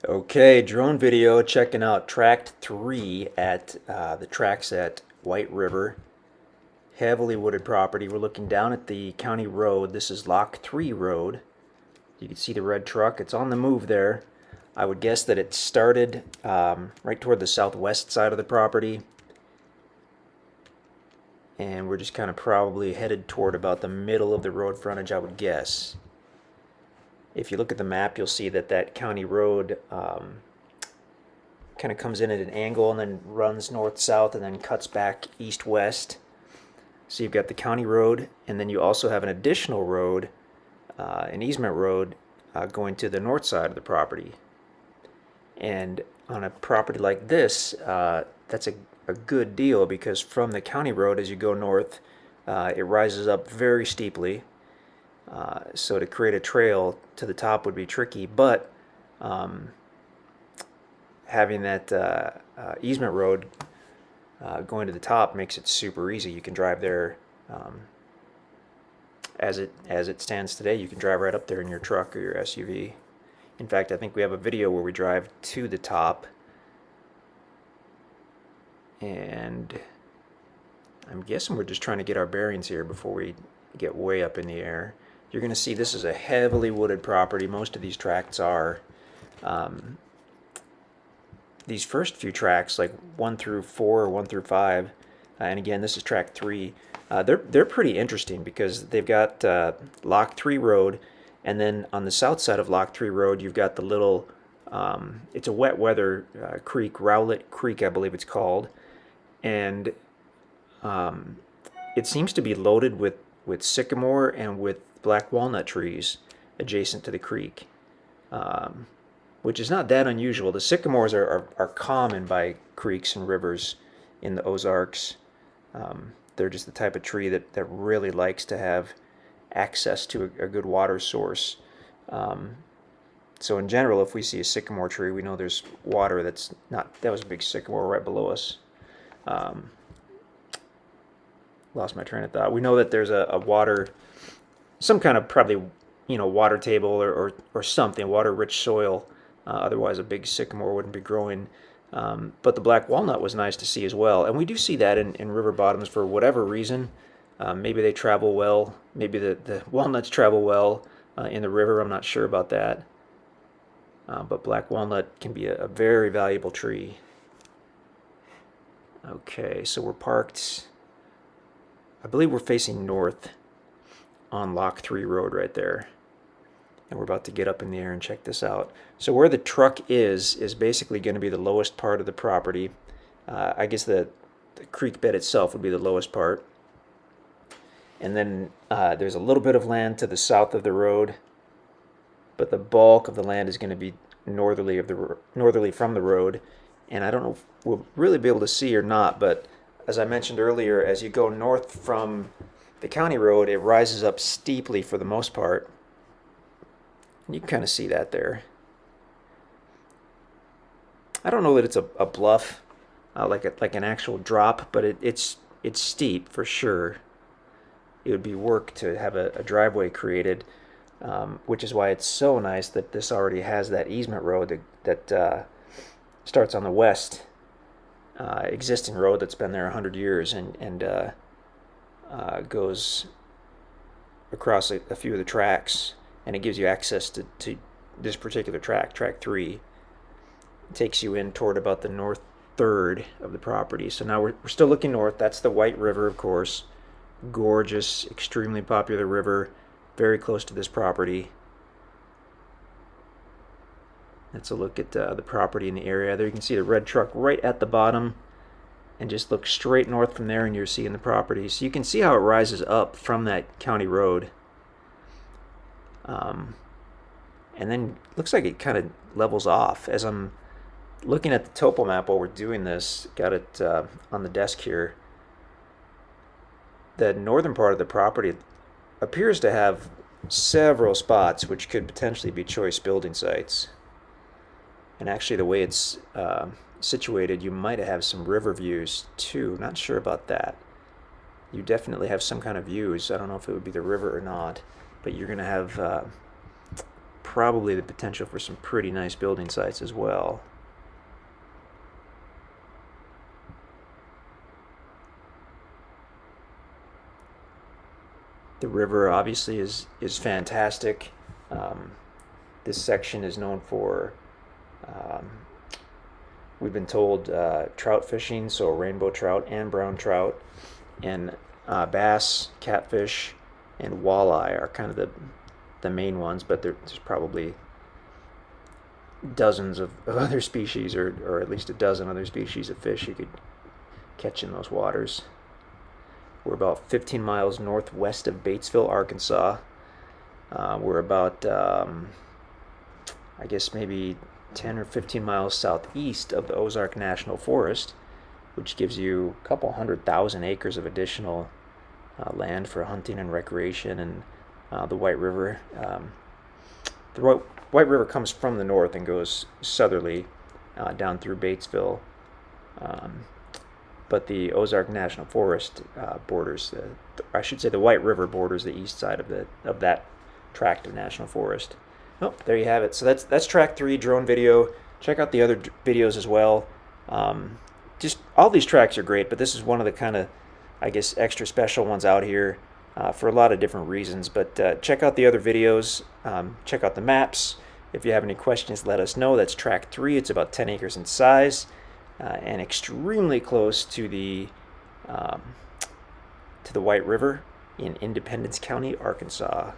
Okay, drone video checking out Tract 3 at the Tracts at White River. Heavily wooded property. We're looking down at the county road. This is Lock 3 Road. You can see the red truck. It's on the move there. I would guess that it started right toward the southwest side of the property. And we're just kind of probably headed toward about the middle of the road frontage, I would guess. If you look at the map, you'll see that that county road kind of comes in at an angle and then runs north-south and then cuts back east-west. So you've got the county road, and then you also have an additional road, an easement road, going to the north side of the property. And on a property like this, that's a good deal because from the county road, as you go north, it rises up very steeply. So to create a trail to the top would be tricky, but having that easement road going to the top makes it super easy. You can drive there as it stands today. You can drive right up there in your truck or your SUV. In fact, I think we have a video where we drive to the top, and I'm guessing we're just trying to get our bearings here before we get way up in the air. You're going to see this is a heavily wooded property. Most of these tracts are. These first few tracts, like 1 through 4 or 1 through 5, and again, this is tract 3, they're pretty interesting because they've got Lock 3 Road, and then on the south side of Lock 3 Road, you've got the little, it's a wet weather creek, Rowlett Creek, I believe it's called, and it seems to be loaded with sycamore and with black walnut trees adjacent to the creek, which is not that unusual. The sycamores are common by creeks and rivers in the Ozarks. They're just the type of tree that really likes to have access to a good water source. So in general, if we see a sycamore tree, we know there's water that's not, that was a big sycamore right below us. Lost my train of thought. We know that there's a water, some kind of probably, water table or something, water-rich soil. Otherwise, a big sycamore wouldn't be growing. But the black walnut was nice to see as well. And we do see that in river bottoms for whatever reason. Maybe they travel well. Maybe the walnuts travel well in the river. I'm not sure about that. But black walnut can be a very valuable tree. Okay, so we're parked. I believe we're facing north on Lock 3 Road right there. And we're about to get up in the air and check this out. So where the truck is basically going to be the lowest part of the property. I guess the creek bed itself would be the lowest part. And then there's a little bit of land to the south of the road, but the bulk of the land is going to be northerly from the road. And I don't know if we'll really be able to see or not, but as I mentioned earlier, as you go north from the county road, it rises up steeply for the most part. You can kind of see that there. I don't know that it's a bluff, like an actual drop, but it's steep for sure. It would be work to have a driveway created, which is why it's so nice that this already has that easement road that starts on the west existing road that's been there 100 years and goes across a few of the tracks. And it gives you access to this particular tract, Tract 3. It takes you in toward about the north third of the property. So now we're still looking north. That's the White River, of course. Gorgeous, extremely popular river, very close to this property. That's a look at the property in the area. There you can see the red truck right at the bottom, and just look straight north from there and you're seeing the property. So you can see how it rises up from that county road. And then looks like it kind of levels off. As I'm looking at the topo map while we're doing this, got it on the desk here, the northern part of the property appears to have several spots which could potentially be choice building sites. And actually the way it's situated, you might have some river views too. Not sure about that. You definitely have some kind of views. I don't know if it would be the river or not, but you're going to have probably the potential for some pretty nice building sites as well. The river obviously is fantastic. This section is known for, we've been told, trout fishing, so rainbow trout and brown trout, and bass, catfish, and walleye are kind of the main ones, but there's probably dozens of other species, or at least a dozen other species of fish you could catch in those waters. We're about 15 miles northwest of Batesville, Arkansas. We're about, I guess maybe 10 or 15 miles southeast of the Ozark National Forest, which gives you a couple 100,000 acres of additional land for hunting and recreation. And the White River, White River comes from the north and goes southerly down through Batesville. But the Ozark National Forest borders, I should say the White River borders the east side of that tract of national forest. Oh, there you have it. So that's track 3 drone video. Check out the other videos as well. Just all these tracks are great, but this is one of the kind of, I guess, extra special ones out here for a lot of different reasons. But check out the other videos. Check out the maps. If you have any questions, let us know. That's track 3. It's about 10 acres in size. And extremely close to the White River in Independence County, Arkansas.